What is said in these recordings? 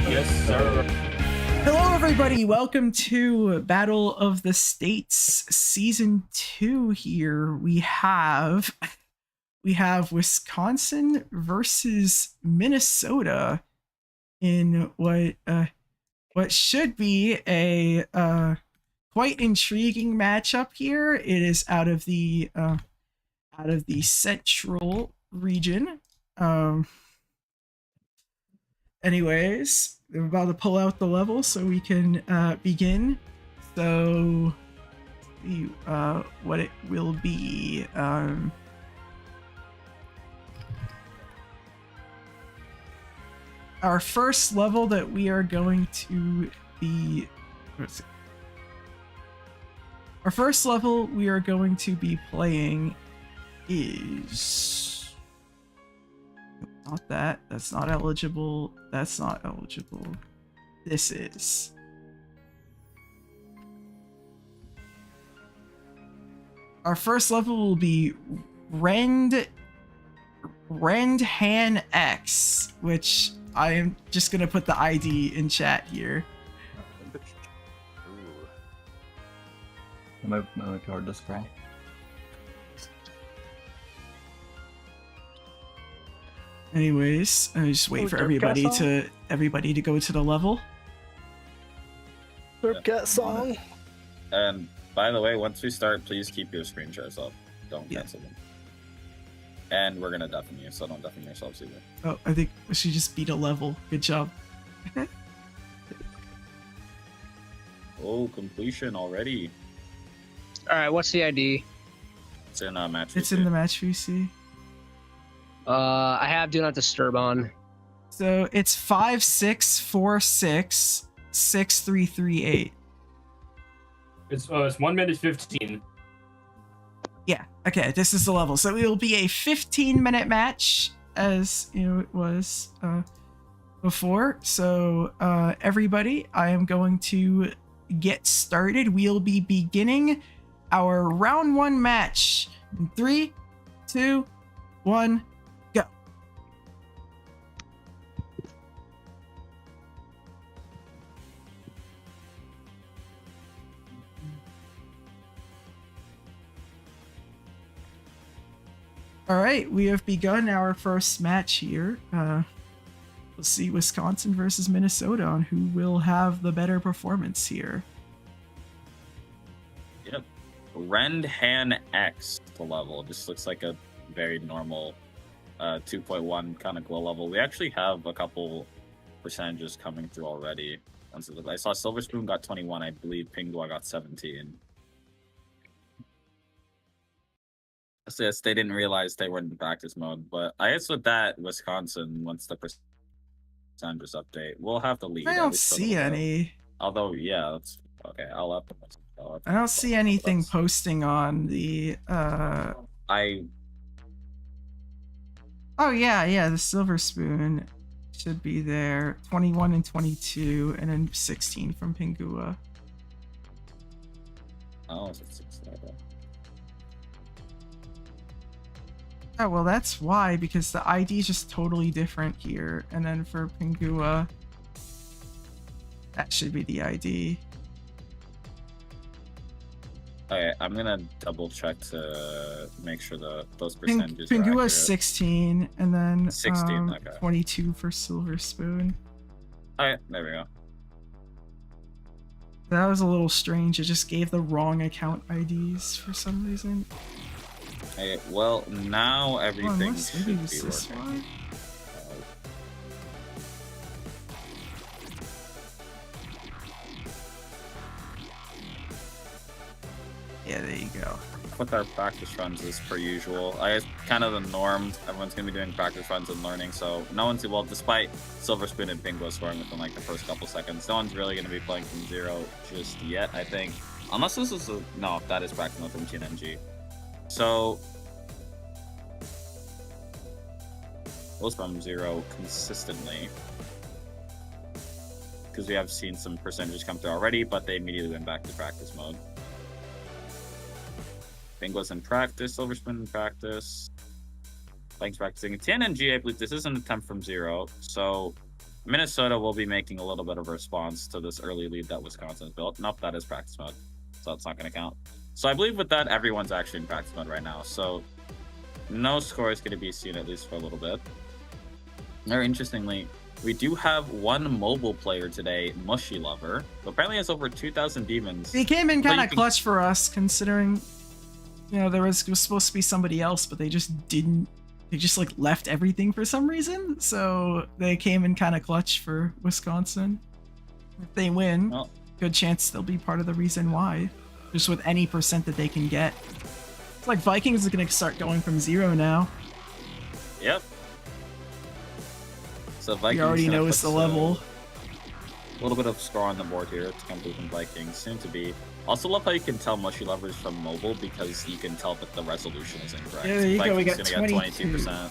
Yes, sir. Hello, everybody. Welcome to Battle of the States Season 2 here. We have Wisconsin versus Minnesota in what should be a quite intriguing matchup here. It is out of the central region. Anyways, I'm about to pull out the level so we can begin. So, see what it will be. Our first level that we are going to be... Our first level we are going to be playing is... Not that. That's not eligible. That's not eligible. This is. Our first level will be Rend Han X, which I am just gonna put the ID in chat here. My card to scroll. Anyways, I just wait for everybody to go to the level. Derpcat song. And by the way, once we start, please keep your screen shares up. Don't cancel them. And we're gonna deafen you, so don't deafen yourselves either. Oh, I think she just beat a level. Good job. Oh, completion already. All right, what's the ID? It's in match. It's in the match VC. I have Do Not Disturb on. So it's 56466338. It's 1 minute 15. Yeah. Okay. This is the level. So it will be a 15-minute match, as you know it was before. So everybody, I am going to get started. We'll be beginning our round 1 match. In 3, 2, 1. All right, we have begun our first match here. We'll see Wisconsin versus Minnesota on who will have the better performance here. Yep. Rend Han X, the level. Just looks like a very normal 2.1 kind of glow level. We actually have a couple percentages coming through already. I saw Silver Spoon got 21, I believe Pingua got 17. So yes, they didn't realize they were in practice mode, but I guess with that, Wisconsin, once the percentages update, we'll have the lead. I don't see any. Although, yeah, that's okay. I'll up. I don't see anything posting on the. Oh yeah, the Silver Spoon should be there. 21 and 22, and then 16 from Pingua. Oh, it's 16. Okay. Oh, well, that's why, because the ID is just totally different here. And then for Pingua, that should be the ID. Okay, I'm gonna double check to make sure those percentages are Pingua's accurate. 16, and then 16, okay. 22 for Silver Spoon. Alright, there we go. That was a little strange. It just gave the wrong account IDs for some reason. Okay, well, now everything should be this working. one? Yeah, there you go. With our practice runs as per usual. I guess kind of the norm. Everyone's gonna be doing practice runs and learning, so no one's, well, despite Silver Spoon and Pingua scoring within like the first couple seconds, no one's really gonna be playing from zero just yet, I think. Unless this is no, that is practice mode from TNG. So goes from zero consistently, because we have seen some percentages come through already, but they immediately went back to practice mode. Pingua's in practice, Silver Spoon in practice. Blank's practicing. TNG, I believe this is an attempt from zero, so Minnesota will be making a little bit of a response to this early lead that Wisconsin's built. Nope, that is practice mode, so it's not going to count. So I believe with that, everyone's actually in practice mode right now. So no score is going to be seen at least for a little bit. Very interestingly, we do have one mobile player today, Mushy Lover, who apparently has over 2,000 demons. He came in But kind you of can- clutch for us, considering, you know, there was supposed to be somebody else, but they just didn't. They just like left everything for some reason. So they came in kind of clutch for Wisconsin. If they win, Well, good chance they'll be part of the reason why. Just with any percent that they can get. It's like Vikings is gonna start going from 0 now. yep. So He Vikings already gonna knows put the level. A little bit of score on the board here to come through from Vikings, soon to be. Also love how you can tell Mushy Lovers from mobile because you can tell that the resolution is incorrect. Yeah, there you go, we Vikings got gonna 22. get 22%.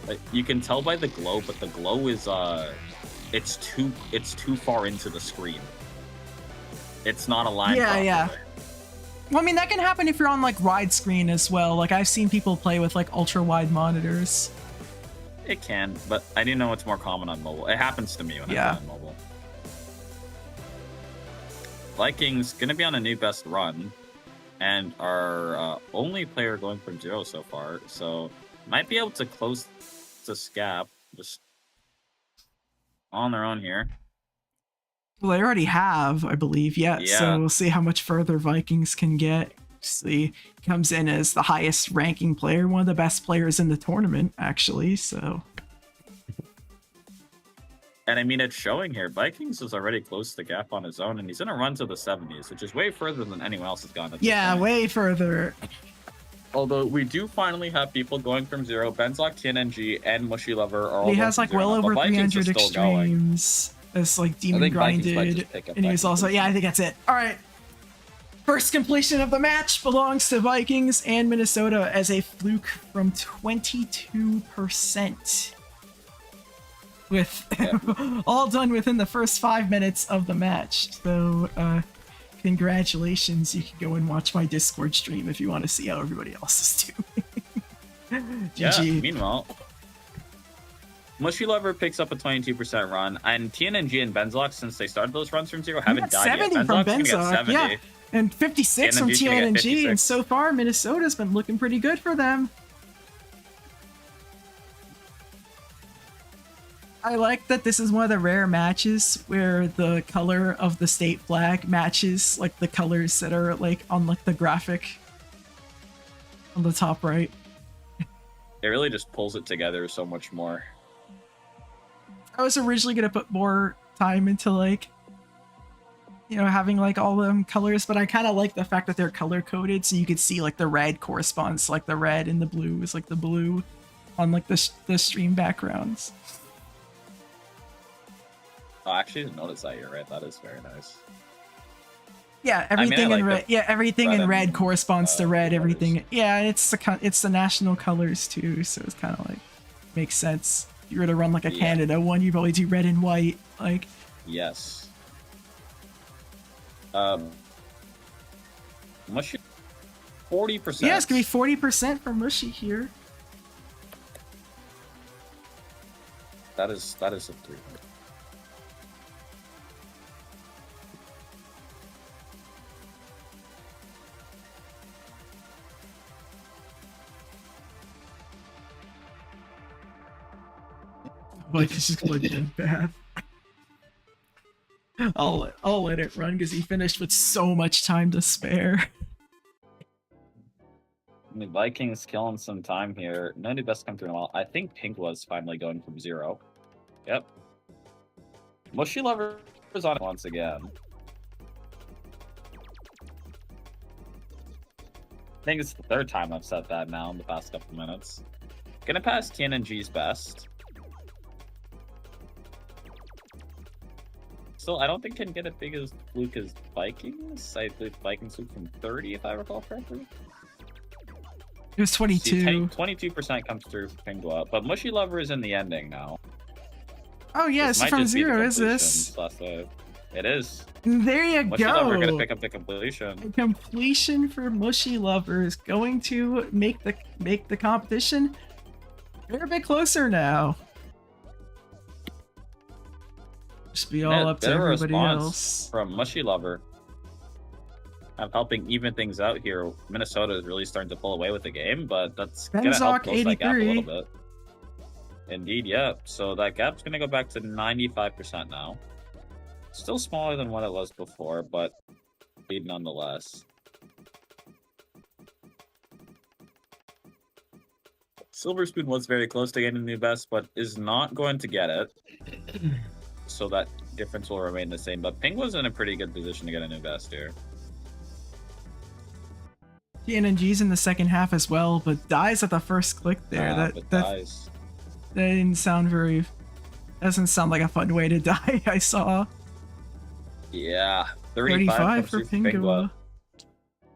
Like, you can tell by the glow, but the glow is it's too far into the screen. It's not aligned Yeah, properly. yeah. Well, I mean, that can happen if you're on like widescreen as well. Like I've seen people play with like ultra wide monitors. It can, but I do know it's more common on mobile. It happens to me when Yeah. I play on mobile. Vikings gonna be on a new best run, and our only player going from 0 so far, so might be able to close this gap just on their own here. Well, they already have, I believe, yeah. Yeah. So we'll see how much further Vikings can get. See, comes in as the highest ranking player, one of the best players in the tournament, actually. So And I mean, it's showing here. Vikings is already closed the gap on his own, and he's gonna run to the 70s, which is way further than anyone else has gone. At this yeah, point. way further. Although we do finally have people going from 0. Benzok, TNNG, and Mushy Lover are all. He going has from like 0 well now, but over Vikings 300 is still going. extremes as like demon think Vikings might grinded, just pick up and he was that also I think that's it. All right. First completion of the match belongs to Vikings and Minnesota as a fluke from 22%. With all done within the first 5 minutes of the match. So, congratulations. You can go and watch my Discord stream if you want to see how everybody else is doing. Yeah, GG. meanwhile, Mushy Lover picks up a 22% run, and TNNG and Benzok, since they started those runs from 0, We haven't got died yet. 70 from Benzok's gonna get Benzok, 70. yeah. And 56 from TNNG's gonna get TNNG, and 56. so far Minnesota's been looking pretty good for them. I like that this is one of the rare matches where the color of the state flag matches like the colors that are like on like the graphic on the top right. It really just pulls it together so much more. I was originally gonna put more time into like, you know, having like all them colors, but I kind of like the fact that they're color coded, so you could see like the red corresponds to, like the red, and the blue is like the blue on like the stream backgrounds. Oh, I actually didn't notice that. You're right. That is very nice. Yeah, I mean, I everything like in red. the Yeah, everything red in and, red corresponds to red. blue Everything. Yeah, it's the national colors too, so it's kind of like makes sense. If you were to run like a Yeah. Canada one, you probably do red and white. Like, Yes. Mushy 40%. yeah, it's gonna be 40% for Mushy here. That is a 3. Like it's just gonna get bad. I'll let it run because he finished with so much time to spare. I mean, Vikings killing some time here. No new best come through in a while. I think Pink was finally going from 0. Yep. Mushy Lover is on it once again. I think it's the 3rd time I've said that now in the past couple minutes. Gonna pass TNNG's best. Still, I don't think can get as big as fluke as Vikings. I believe Vikings fluke from 30, if I recall correctly. It was 22. 22% comes through for Pingua, but Mushy Lover is in the ending now. Oh yeah, This so might from just be the 0 is completion this? last wave. It is. There you Mushy Lover gonna go. pick up the completion. Completion for Mushy Lover is going to make the competition a bit closer now. Just be all up to Bit of a everybody response else. from Mushy Lover. I'm helping even things out here. Minnesota is really starting to pull away with the game, but that's going to help Benzok, close that gap a 83. little bit. Indeed, yeah. So that gap's going to go back to 95% now. Still smaller than what it was before, but lead nonetheless. Silver Spoon was very close to getting the new best, but is not going to get it. So that difference will remain the same. But Ping was in a pretty good position to get a new best here. TNNG's in the second half as well, but dies at the first click there. But that dies. didn't sound very... Doesn't sound like a fun way to die, I saw. Yeah. 35 for Pingua.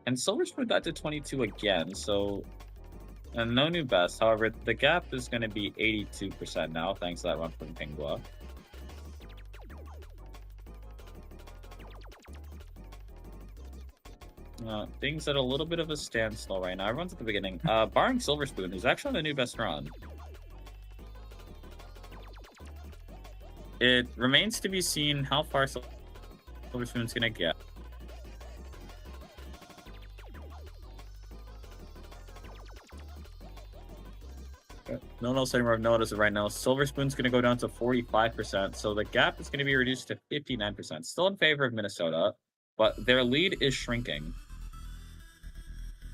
And Silver Spoon died to 22 again, so... And no new best. However, the gap is going to be 82% now, thanks to that run from Pingua. Things at a little bit of a standstill right now. Everyone's at the beginning. Barring Silver Spoon, who's actually on the new best run. It remains to be seen how far Silver Spoon's going to get. No one else anymore have noticed it right now. Silver Spoon's going to go down to 45%, so the gap is going to be reduced to 59%. Still in favor of Minnesota, but their lead is shrinking.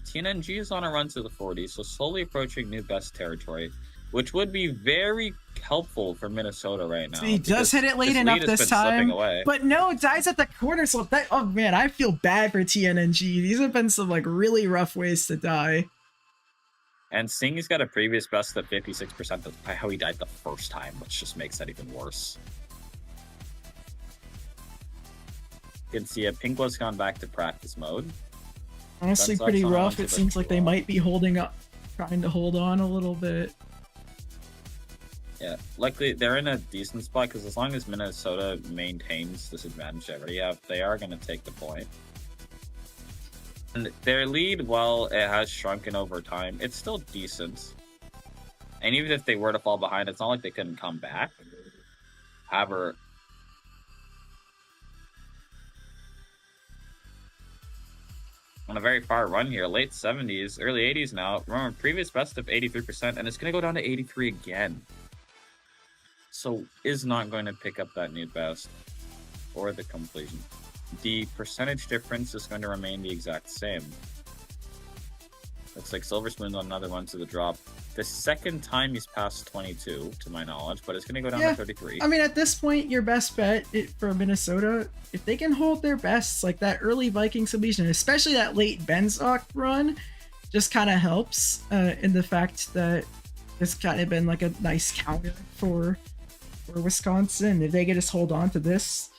TNNG is on a run to the 40s, so slowly approaching new best territory, which would be very helpful for Minnesota right now. He does hit it late enough this time, but no, dies at the corner, so that, oh man, I feel bad for TNNG. These have been some like really rough ways to die. And seeing he's got a previous best of 56%, that's probably how he died the first time, which just makes that even worse. You can see Pingua's gone back to practice mode. Honestly, pretty rough. It seems like they might be holding up, trying to hold on a little bit. Yeah, luckily they're in a decent spot because as long as Minnesota maintains this advantage they already have, they are going to take the point. And their lead, while it has shrunken over time, it's still decent. And even if they were to fall behind, it's not like they couldn't come back. However, on a very far run here, late 70s, early 80s now. Remember, previous best of 83%, and it's going to go down to 83 again. So, is not going to pick up that new best or the completion. The percentage difference is going to remain the exact same. Looks like Silver Spoon's on another one to the drop. The second time he's passed 22, to my knowledge, but it's going to go down to 33. I mean, at this point, your best bet for Minnesota, if they can hold their bests, like that early Viking submission, especially that late Benzok run, just kind of helps in the fact that it's kind of been like a nice counter for Wisconsin. If they could just hold on to this,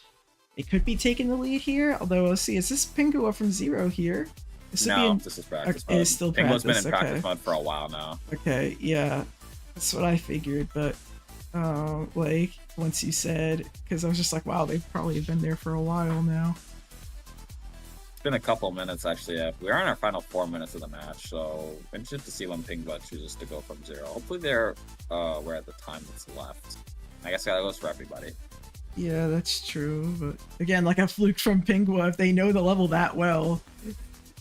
it could be taking the lead here. Although, let's see, is this Pingua from zero here? This is practice mode. It's still Pingua's practice. been in practice mode for a while now. Okay, yeah, that's what I figured. But like once you said, because I was just like, wow, they've probably been there for a while now. It's been a couple minutes actually. Yeah. We're on our final 4 minutes of the match, so interested to see when Pingua chooses to go from zero. Hopefully we're at the time that's left. I guess that goes for everybody. Yeah, that's true. But again, like a fluke from Pingua, if they know the level that well,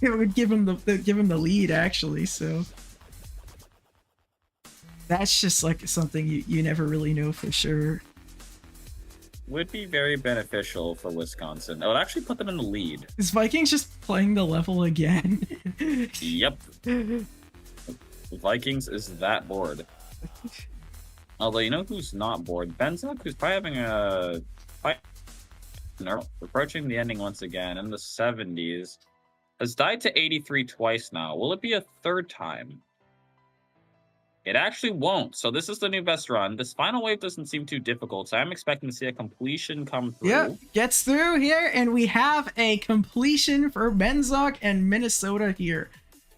it would give them the lead actually. So that's just like something you never really know for sure. Would be very beneficial for Wisconsin. It would actually put them in the lead. Is Vikings just playing the level again? Yep. The Vikings is that bored. Although, you know who's not bored? Benzok, who's probably having a fight. Approaching the ending once again in the 70s. Has died to 83 twice now. Will it be a third time? It actually won't. So this is the new best run. This final wave doesn't seem too difficult, so I'm expecting to see a completion come through. Yep, gets through here, and we have a completion for Benzok and Minnesota here.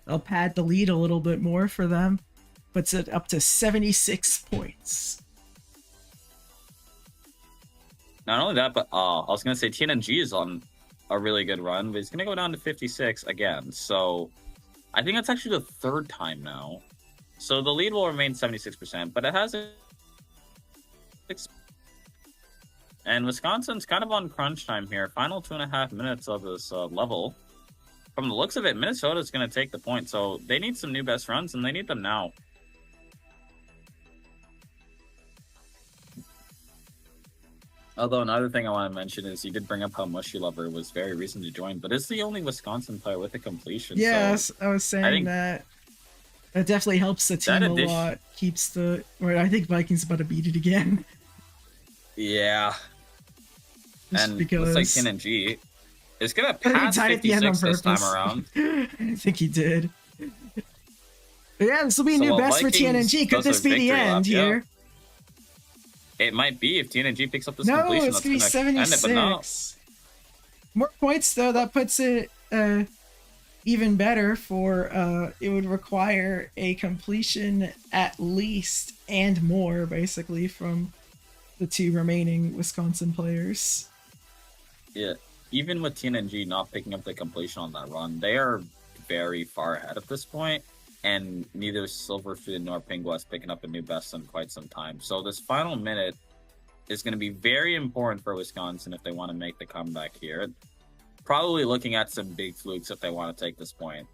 They'll pad the lead a little bit more for them. Puts it up to 76 points. Not only that, but I was going to say TNNG is on a really good run, but he's going to go down to 56 again. So I think that's actually the third time now. So the lead will remain 76%, but it has And Wisconsin's kind of on crunch time here. Final 2.5 minutes of this level. From the looks of it, Minnesota's going to take the point, so they need some new best runs, and they need them now. Although another thing I want to mention is you did bring up how Mushy Lover was very recent to join, but it's the only Wisconsin player with a completion. Yes, so I was saying that. That definitely helps the team a lot. Keeps the... Or I think Vikings about to beat it again. Yeah. Just and because... looks like TNG is going to pass 56 this time around. I think he did. But yeah, this will be a new while best for Vikings TNG. Could does this a be the victory end lap, here? It might be if TNG picks up this No, completion. it's going to be 76. End it, but no. More points, though. That puts it even better for... it would require a completion at least and more, basically, from the two remaining Wisconsin players. Yeah, even with TNG not picking up the completion on that run, they are very far ahead at this point, and neither Silver Spoon nor Pingwa is picking up a new best in quite some time. So this final minute is going to be very important for Wisconsin if they want to make the comeback here. Probably looking at some big flukes if they want to take this point.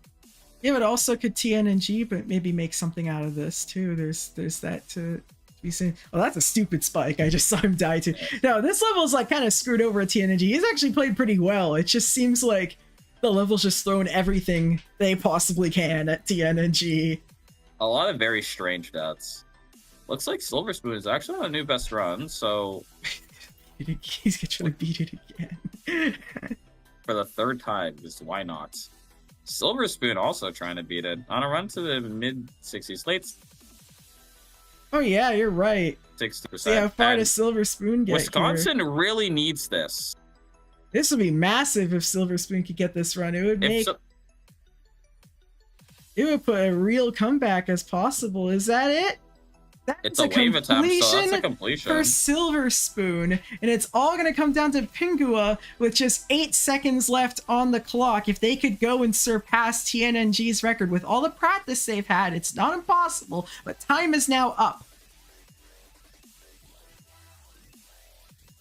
Yeah, but also could TNG, but maybe make something out of this too. There's that to be seen. Well, that's a stupid spike. I just saw him die too. No, this level's like kind of screwed over at TNG. He's actually played pretty well. It just seems like the level's just thrown everything they possibly can at TNG. A lot of very strange deaths. Looks like Silver Spoon is actually on a new best run, so... He's gonna beat it again. For the third time, just why not? Silver Spoon also trying to beat it on a run to the mid-60s, late. Oh yeah, you're right. 60%. Yeah, how far does Silver Spoon get? Wisconsin really needs this. This would be massive if Silver Spoon could get this run. It would make... It would put a real comeback as possible. Is that it? It's a wave attempt, so that's a completion for Silver Spoon, and it's all going to come down to Pingua with just 8 seconds left on the clock. If they could go and surpass TNNG's record with all the practice they've had, it's not impossible, but time is now up.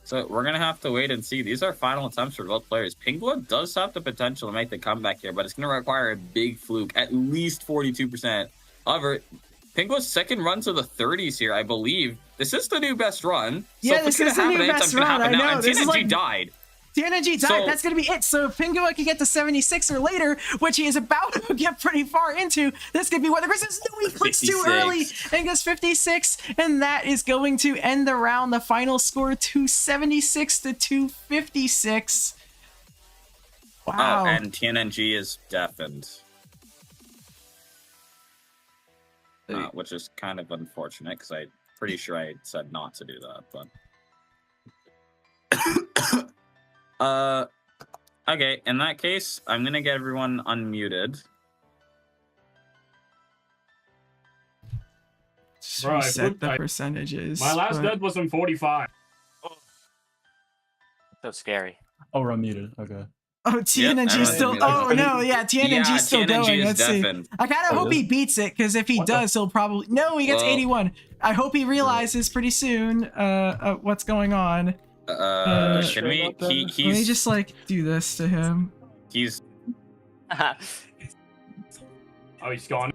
So we're going to have to wait and see. These are final attempts for both players. Pingua does have the potential to make the comeback here, but it's going to require a big fluke, at least 42%. However, Pingua's second run to the 30s here, I believe. This is the new best run. Yeah, so this is the new best run. I know. And TNG died. TNG died. So, that's going to be it. So if Pingua can get to 76 or later, which he is about to get pretty far into, this could be what the Grizzlies do. He clicks too early and gets 56, and that is going to end the round. The final score 276 to 256. Wow. Oh, and TNG is deafened. Which is kind of unfortunate because I'm pretty sure I said not to do that, but okay, in that case, I'm gonna get everyone unmuted. Bro, reset the percentages. My last death was in 45. So scary. Oh, we're unmuted. Okay. Oh, TNG still. Oh no, yeah, TNG still going. Let's see. I kind of hope he beats it, because if he does, he'll probably. No, he gets 81. I hope he realizes pretty soon what's going on. Should we? He's. Let me just like do this to him. He's. Oh, he's gone.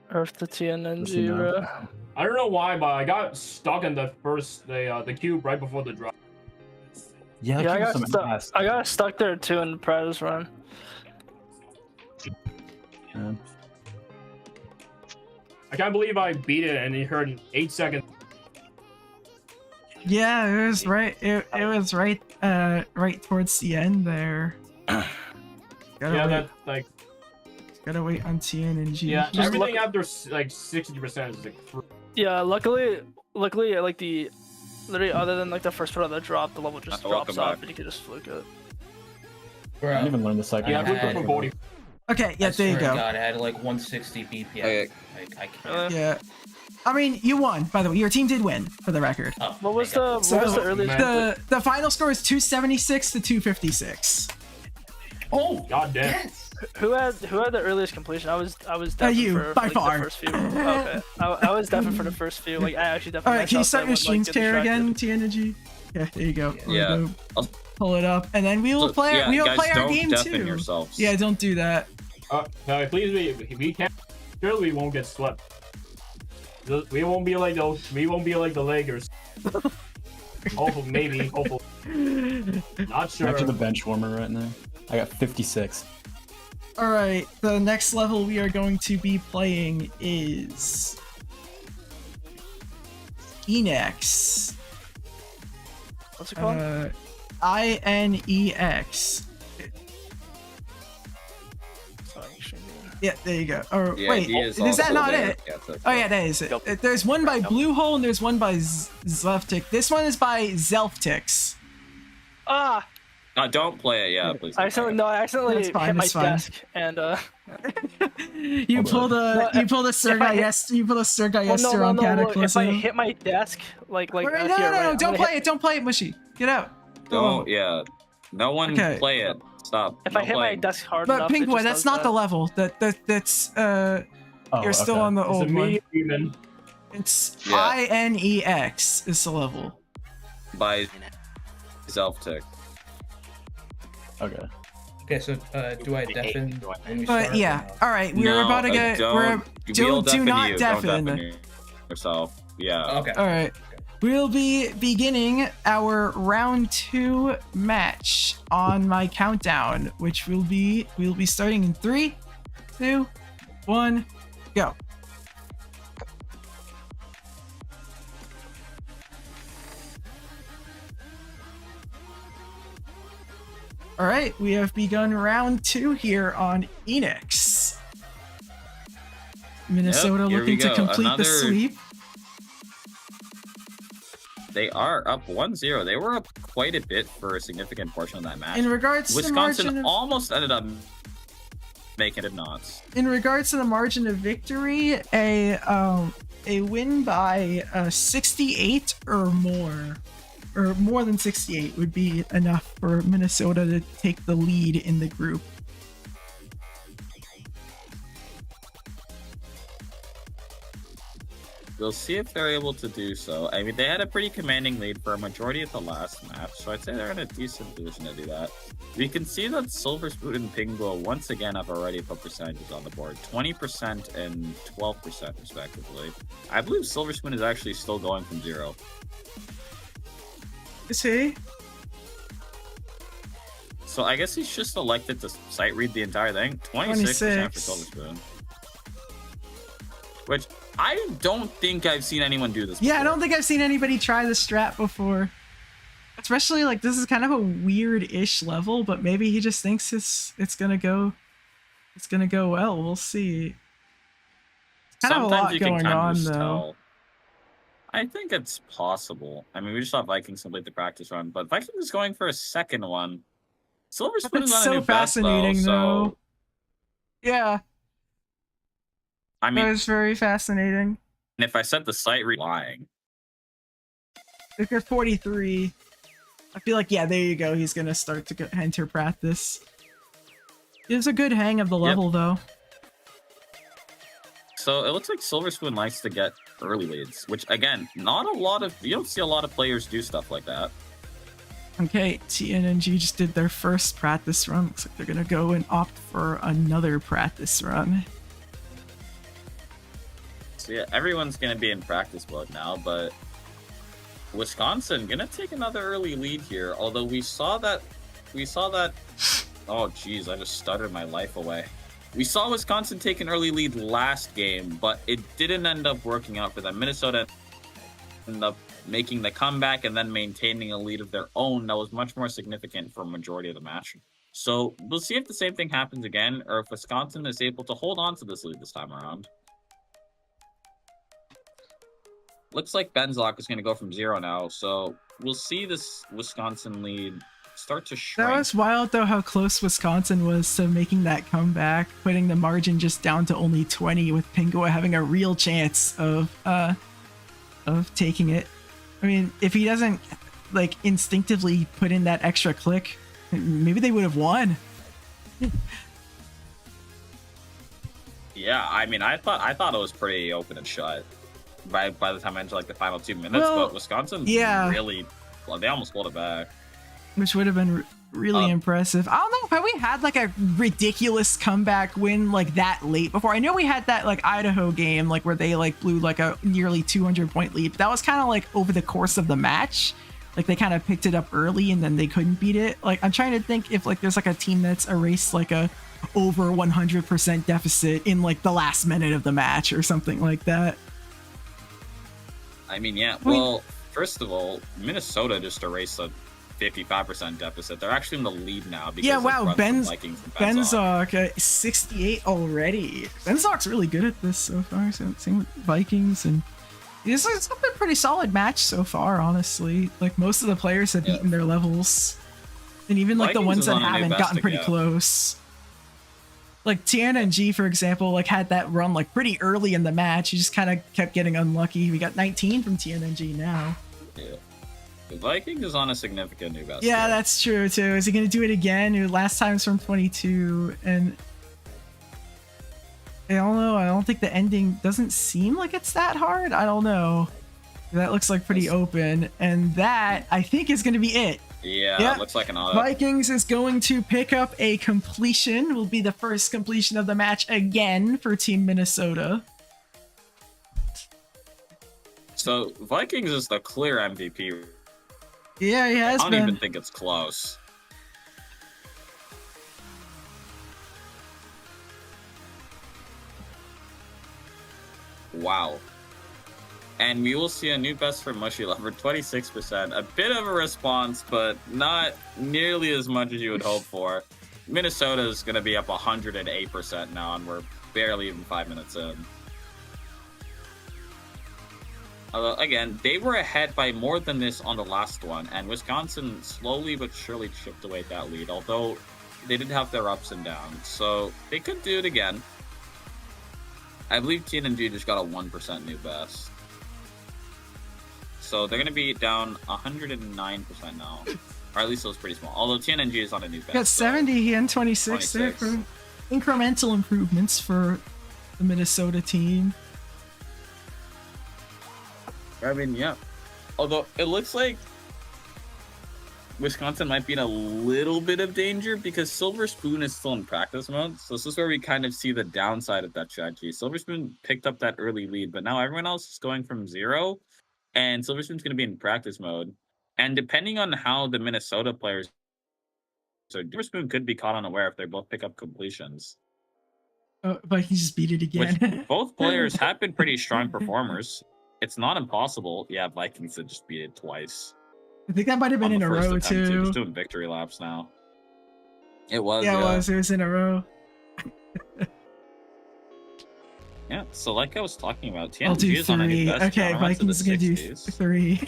Earth to TNG, bro. I don't know why, but I got stuck in the cube right before the drop. Yeah, I got stuck there too in the practice run. Yeah. I can't believe I beat it and he heard in 8 seconds. Yeah, it was right. It was right. Right towards the end there. That like. Gotta wait on TNG. Yeah, everything after like 60% is like. Yeah, luckily, like literally, other than like the first part of the drop, the level just drops off and you can just fluke it. I didn't even learn the second. Yeah, fluke for 40. Okay, yeah, there you go. God, I had like 160 BPS. Okay. I can't. Yeah. I mean, you won, by the way. Your team did win, for the record. Oh, what was the earliest? The final score is 276 to 256. Oh, God damn. Yes. Who had the earliest completion? I was definitely you, for by like, far. the first few. Okay, I was definitely for the first few. Like I actually definitely. All right, can you start your stream care again, TNG? Yeah, there you go. We'll Yeah. go pull it up, and then we will play. Yeah, we will guys, play our don't game deafen too. yourselves. Yeah, don't do that. No, please, we can't. Surely we won't get swept. We won't be like those. We won't be like the Lakers. Hopefully, maybe. Hopefully. Not sure. Back to the bench warmer right now. I got 56. All right, the next level we are going to be playing is Enex. What's it called? INEX. Yeah, there you go. Or Yeah, wait, he is is that also not there. it? Yeah, that's Oh yeah, that is it. There's one by Bluehole and there's one by Zleftic. This one is by Zelftix. Ah! Don't play it. Yeah, please. I accidentally That's fine, hit my that's fine. desk and You pulled a Sergeyester on look, if I Cataclysm. hit my desk like Wait, here, no, right, don't play it. Don't play it, Mushy. Get out. Don't. Yeah. No one Okay. play it. Stop. If No I hit playing. my desk hard But enough, it Pink Boy, just that's does not that. the level. That's Oh, you're still okay. on the It's a old one. medium demon. It's Yeah. INEX is the level. by Zelftic. Okay. Okay, so do I deafen? when we But start, yeah, or no? all right, we're about to get. Don't. do not you. deafen. Don't deafen yourself. Yeah. Okay. All right. We'll be beginning our round 2 match on my countdown, which we'll be starting in 3, 2, 1, go. All right, we have begun round 2 here on Enix. Minnesota here we looking to go. complete the Another- sweep. They are up 1-0. They were up quite a bit for a significant portion of that match. In regards to the Wisconsin margin of, almost ended up making it not. in regards to the margin of victory, a win by 68 or more than 68 would be enough for Minnesota to take the lead in the group. We'll see if they're able to do so. I mean, they had a pretty commanding lead for a majority of the last match, so I'd say they're in a decent position to do that. We can see that Silver Spoon and Pinguo once again have already put percentages on the board, 20% and 12% respectively. I believe Silver Spoon is actually still going from 0. Is he? So I guess he's just elected to sight read the entire thing. 26% for 26. Silver Spoon. Which I don't think I've seen anyone do this Yeah, I before. don't think I've seen anybody try the strat before. Especially like this is kind of a weird-ish level, but maybe he just thinks it's gonna go well. We'll see. Kind of a lot you can going kind of on just though. tell. I think it's possible. I mean, we just saw Vikings complete the practice run, but Vikings is going for a second one. Silver Spoon is That's on a so new best, fascinating, though. So, Yeah, I that mean, was very fascinating. if I set the site lying, If you're 43, I feel like yeah, there you go. He's gonna start to enter practice. He has a good hang of the level though. so it looks like Silver Spoon likes to get early leads, which again, not a lot of you don't see a lot of players do stuff like that. Okay, TNNG just did their first practice run. Looks like they're gonna go and opt for another practice run. So yeah, everyone's gonna be in practice mode now, but Wisconsin gonna take another early lead here. Although we saw that. Oh geez, I just stuttered my life away. We saw Wisconsin take an early lead last game, but it didn't end up working out for them. Minnesota ended up making the comeback and then maintaining a lead of their own that was much more significant for a majority of the match. So we'll see if the same thing happens again, or if Wisconsin is able to hold on to this lead this time around. Looks like Benzoc is going to go from 0 now, so we'll see this Wisconsin lead start to shrink. That was wild though how close Wisconsin was to making that comeback, putting the margin just down to only 20 with Pingua having a real chance of taking it. I mean, if he doesn't like instinctively put in that extra click, maybe they would have won. Yeah, I mean, I thought it was pretty open and shut by the time I entered like the final 2 minutes, Well, but Wisconsin yeah. really they almost pulled it back. Which would have been really impressive. I don't know, have we had like a ridiculous comeback win like that late before? I know we had that like Idaho game like where they like blew like a nearly 200-point lead, but that was kind of like over the course of the match. Like they kind of picked it up early and then they couldn't beat it. Like I'm trying to think if like there's like a team that's erased like a over 100% deficit in like the last minute of the match or something like that. I mean, yeah. Well, first of all, Minnesota just erased a 55% deficit. They're actually in the lead now. Because yeah, wow. Benzok 68 already. Benzok's really good at this so far. So same with Vikings, and it's been a pretty solid match so far, honestly. Like most of the players have beaten their levels, and even like Vikings the ones that on a new haven't best gotten pretty again. close. Like TNNG, for example, like had that run like pretty early in the match. He just kind of kept getting unlucky. We got 19 from TNNG now. Yeah. The Vikings is on a significant new best. Yeah, here. that's true too. Is he going to do it again? Last time was from 22, and I don't know. I don't think the ending doesn't seem like it's that hard. I don't know. That looks like pretty open, and that I think is going to be it. Yeah, it looks like an auto. Vikings is going to pick up a completion. Will be the first completion of the match again for Team Minnesota. So Vikings is the clear MVP. Yeah, he has I don't been. even think it's close. Wow. And we will see a new best for Mushy Lover, 26%. A bit of a response, but not nearly as much as you would hope for. Minnesota is going to be up 108% now, and we're barely even 5 minutes in. Although, again, they were ahead by more than this on the last one, and Wisconsin slowly but surely chipped away at that lead, although they did have their ups and downs. So they could do it again. I believe TNG just got a 1% new best. So they're going to be down 109% now. Or at least it was pretty small. Although TNG is on a new best. Got 70 and 26 there for incremental improvements for the Minnesota team. I mean, yeah. Although it looks like Wisconsin might be in a little bit of danger because Silver Spoon is still in practice mode. So this is where we kind of see the downside of that strategy. Silver Spoon picked up that early lead, but now everyone else is going from 0. And Silver Spoon's going to be in practice mode. And depending on how the Minnesota players... So Silver Spoon could be caught unaware if they both pick up completions. Vikings just beat it again. Which both players have been pretty strong performers. It's not impossible. Yeah, Vikings had just beat it twice. I think that might have been in a row too. Just doing victory laps now. It was. Yeah, it was. It was in a row. Yeah. So, like I was talking about, I'll do TNG is on a new 3. best. Okay, Vikings is gonna do 3.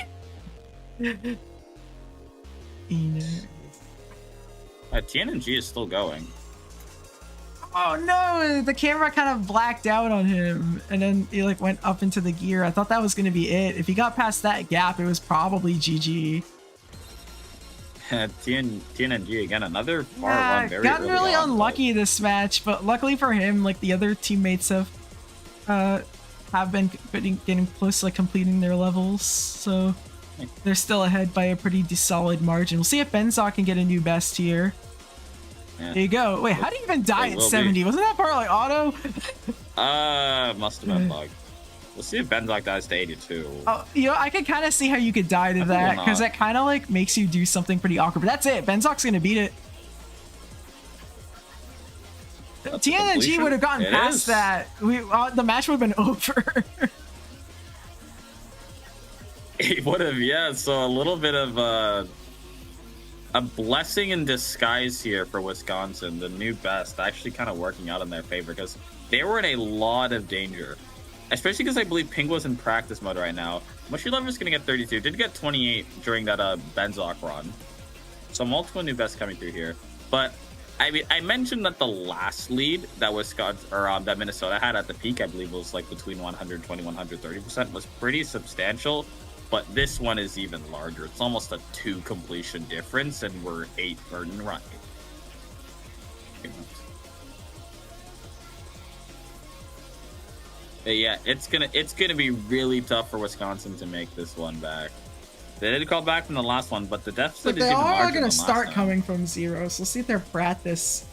TNG is still going. Oh no! The camera kind of blacked out on him, and then he like went up into the gear. I thought that was gonna be it. If he got past that gap, it was probably GG. TNG again, another far run. Very gotten early really on, unlucky this match, but luckily for him, like the other teammates have been getting close to like completing their levels, so they're still ahead by a pretty solid margin. We'll see if Benzok can get a new best here. Yeah. There you go. Wait, how do you even die at 70? Wasn't that part like auto? Must have been bugged. We'll see if Benzok dies to 82. Oh, you know, I can kind of see how you could die to that, because that kind of like makes you do something pretty awkward. But that's it. Benzok's gonna beat it. TNG would have gotten past that. The match would have been over. It would have, yeah. So a little bit of a blessing in disguise here for Wisconsin. The new best actually kind of working out in their favor because they were in a lot of danger. Especially because I believe Ping was in practice mode right now. Mushy Lover's going to get 32. Did get 28 during that Benzok run. So multiple new bests coming through here. But I mean, I mentioned that the last lead that Wisconsin or that Minnesota had at the peak, I believe, was like between 120 130%, was pretty substantial. But this one is even larger. It's almost a 2 completion difference, and we're 8 burden run. But yeah, it's gonna be really tough for Wisconsin to make this one back. They did call back from the last one, but the deficit But is they even are larger going than to last start time. coming from 0, so we'll see if their practice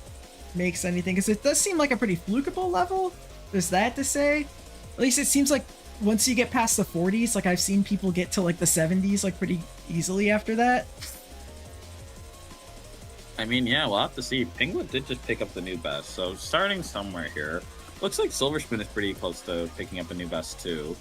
makes anything, because it does seem like a pretty flukeable level. There's that to say. At least it seems like once you get past the 40s, like I've seen people get to like the 70s like pretty easily after that. I mean, yeah, we'll have to see. Penguin did just pick up the new best, so starting somewhere here. Looks like Silver Spoon is pretty close to picking up a new best too.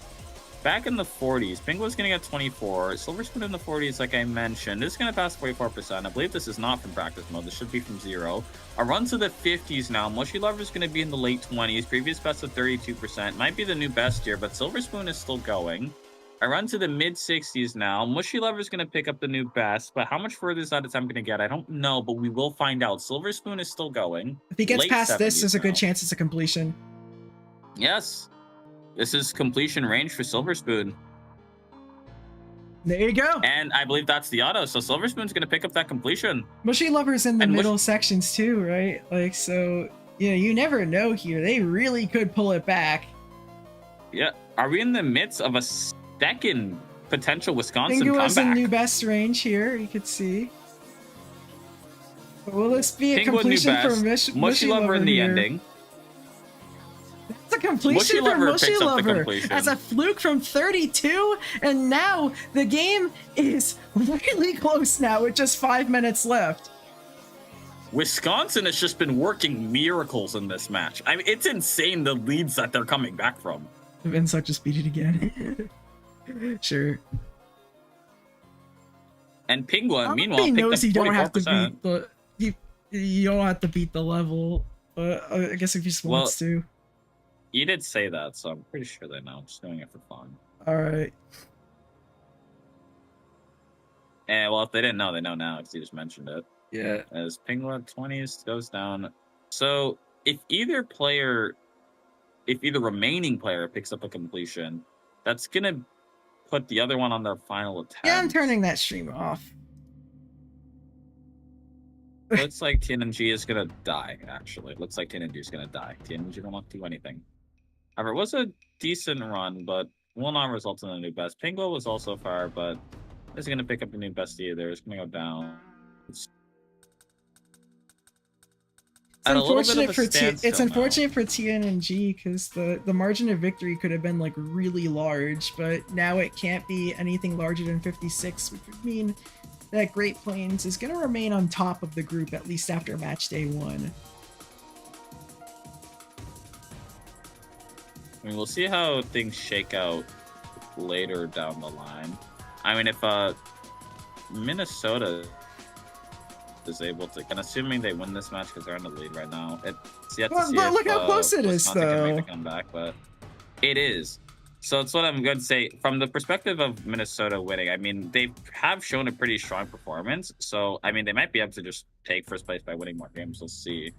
Back in the 40s, Penguin's gonna get 24. Silver Spoon in the 40s, like I mentioned, is gonna pass 44%. I believe this is not from practice mode. This should be from 0. A run to the 50s now. Mushy Lover is gonna be in the late 20s. Previous best of 32%. Might be the new best here, but Silver Spoon is still going. I run to the mid 60s now. Mushy Lover is going to pick up the new best, but how much further is that attempt going to get? I don't know, but we will find out. Silver Spoon is still going. If he gets Late past this, 70s there's a good now. chance it's a completion. Yes. This is completion range for Silver Spoon. There you go. And I believe that's the auto, so Silver Spoon's going to pick up that completion. Mushy Lover's in the And middle sections too, right? Like, so, yeah, you never know here. They really could pull it back. Yeah. Are we in the midst of a second potential Wisconsin Pingu has a comeback? new best range here, you could see. But will this be a Penguin new completion for best. Mushy Lover in the here? ending. It's a completion Mushy for Lover Mushy picks up the Lover completion. as a fluke from 32, and now the game is really close now with just 5 minutes left. Wisconsin has just been working miracles in this match. I mean, it's insane the leads that they're coming back from. Vincent just beat it again. Sure. And Penguin, meanwhile, Everybody picked up knows you don't have to 44%. beat the you don't have to beat the level, but I guess if he just wants to. You did say that, so I'm pretty sure they know. I'm just doing it for fun. All right. And well, if they didn't know, they know now because you just mentioned it. Yeah. As Penguin 20s goes down. So if either remaining player picks up a completion, that's gonna put the other one on their final attempt. Yeah, I'm turning that stream off. Looks like TNG is gonna die, actually. Looks like TNG is gonna die. TNG will not do anything. However, it was a decent run, but will not result in a new best. Pingo was also far, but isn't gonna pick up a new best either. It's gonna go down. It's unfortunate for TNG because the margin of victory could have been like really large, but now it can't be anything larger than 56, which would mean that Great Plains is going to remain on top of the group at least after match day 1. I mean, we'll see how things shake out later down the line. I mean, if Minnesota is able to, and assuming they win this match because they're in the lead right now, it's yet to see But if, look how close it is, Wisconsin can make though. the comeback, but it is. So it's what I'm going to say. From the perspective of Minnesota winning, I mean, they have shown a pretty strong performance. So, I mean, they might be able to just take first place by winning more games. We'll see.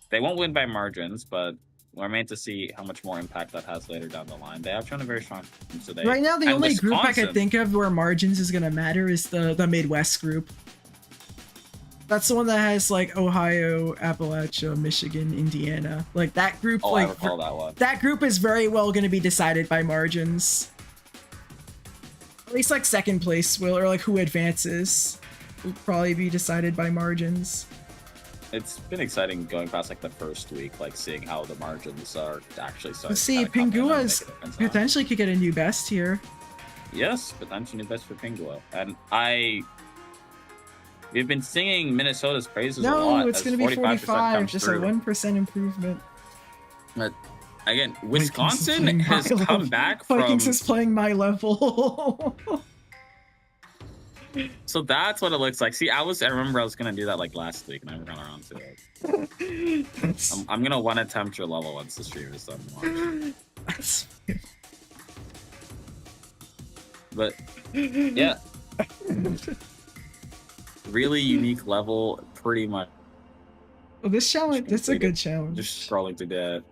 They won't win by margins, but we're meant to see how much more impact that has later down the line. They have shown a very strong performance today. Right now, the And only group I Wisconsin- can think of where margins is going to matter is the Midwest group. That's the one that has like Ohio, Appalachia, Michigan, Indiana. Like that group, Oh, like I recall that one. that group is very well going to be decided by margins. At least like second place will, or like who advances, will probably be decided by margins. It's been exciting going past like the first week, like seeing how the margins are actually starting. Let's see, to kinda come in and Pingua's make a difference, huh? potentially could get a new best here. Yes, potentially new best for Pingua. And we've been singing Minnesota's praises a lot. No, it's going to be 45, comes just through. a 1% improvement. But again, Wisconsin playing has my come level. back from. Vikings is playing my level. So that's what it looks like. See, I remember I was gonna do that like last week, and I got around to it. I'm gonna one attempt your level once the stream is done. Watch. But yeah, really unique level, pretty much. Well, this challenge, it's a good challenge. Just scrolling to death.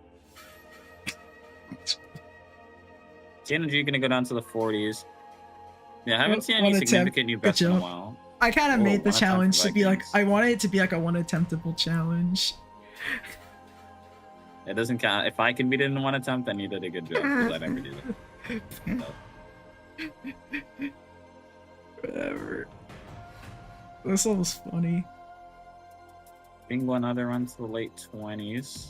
TNG gonna go down to the 40s. Yeah, I haven't seen any One attempt. significant new Good bets in a job. while. I kind of Oh, made the one attempt challenge for to be like, Vikings. I wanted it to be like a one attemptable challenge. It doesn't count. If I can beat it in one attempt, then you did a good job, because I never do that. So. Whatever. This level's funny. Bingo another run to the late 20s.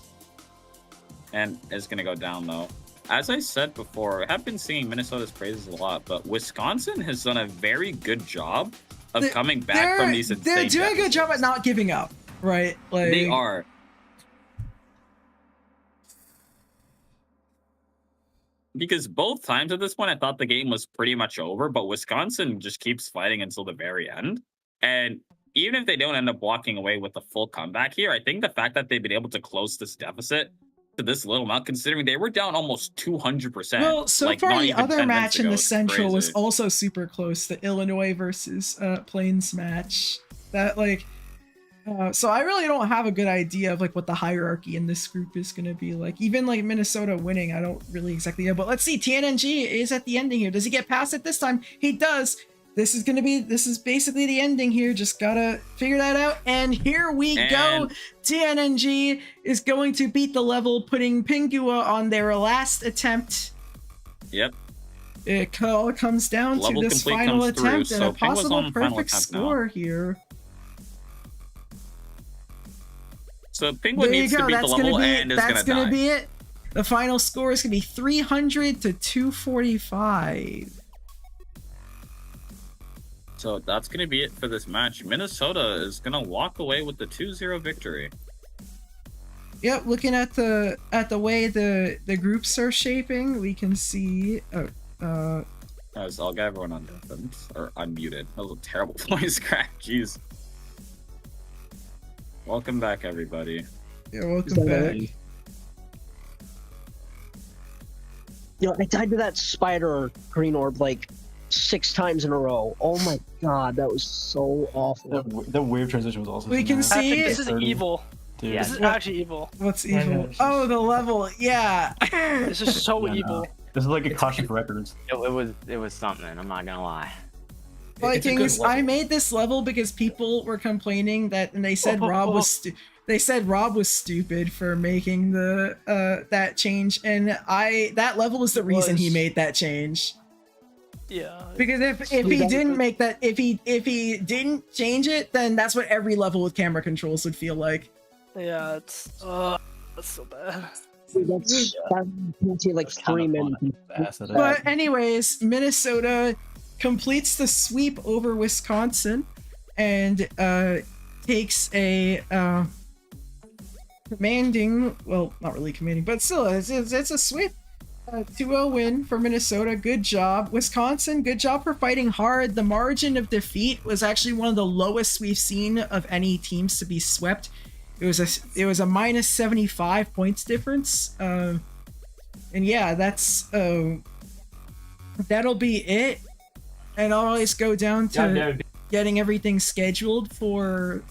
And is going to go down, though. As I said before, I have been seeing Minnesota's praises a lot, but Wisconsin has done a very good job of coming back from these insane They're doing a good job at not giving up, right? Like they are. Because both times at this point, I thought the game was pretty much over, but Wisconsin just keeps fighting until the very end. And even if they don't end up walking away with a full comeback here, I think the fact that they've been able to close this deficit to this little amount, considering they were down almost 200%. Well, so like, far not the even other 10 minutes match in ago. the It's Central was crazy. also super close. The Illinois versus Plains match. That like, so I really don't have a good idea of like what the hierarchy in this group is gonna be like. Even like Minnesota winning, I don't really exactly know. But let's see, TNNG is at the ending here. Does he get past it this time? He does. This is basically the ending here. Just gotta figure that out. And here we go. TNNG is going to beat the level, putting Pingua on their last attempt. Yep. It all comes down to Level this complete final comes through, attempt and so a Pingua's possible on final perfect attempt now. score here. So Pingua There needs you to go. beat the That's level gonna be and is going to die. be it. The final score is gonna be 300 to 245. So that's going to be it for this match. Minnesota is going to walk away with the 2-0 victory. Yep, looking at the way the groups are shaping, we can see. Guys, I'll get everyone on defense or unmuted. That was a terrible voice crack. Jeez. Welcome back, everybody. Yeah, welcome back. Yo, I died to that spider green orb like 6 times in a row. Oh my god, that was so awful. The wave transition was also. We can nice. see This is 30. evil. Dude. This is actually evil. What's I know, evil? it's just- Oh, the level. Yeah. This is so Yeah, evil. This is like a caution for records. It was something. I'm not gonna lie. It's a good Vikings, I level. made this level because people were complaining that, and they said Rob was stupid for making the that change, and that level was the reason he Was. made that change. Yeah. Because if he didn't make that, if he didn't change it, then that's what every level with camera controls would feel like. Yeah, that's so bad. That's like It's 3 kinda minutes. fun at fast at it. But anyways, Minnesota completes the sweep over Wisconsin and takes a commanding, well, not really commanding, but still, it's a sweep. 2-0 win for Minnesota. Good job. Wisconsin, good job for fighting hard. The margin of defeat was actually one of the lowest we've seen of any teams to be swept. It was a minus 75 points difference. And yeah, that'll be it. And I'll always go down to getting everything scheduled for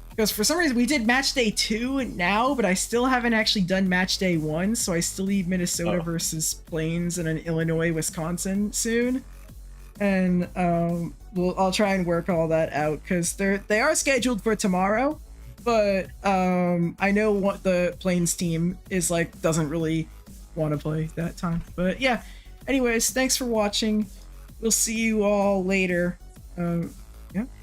because for some reason we did match day 2 now, but I still haven't actually done match day 1, so I still need Minnesota versus Plains and an Illinois Wisconsin soon. And I'll try and work all that out because they are scheduled for tomorrow, but I know what the Plains team is like doesn't really want to play that time. But yeah, anyways, thanks for watching. We'll see you all later. Yeah.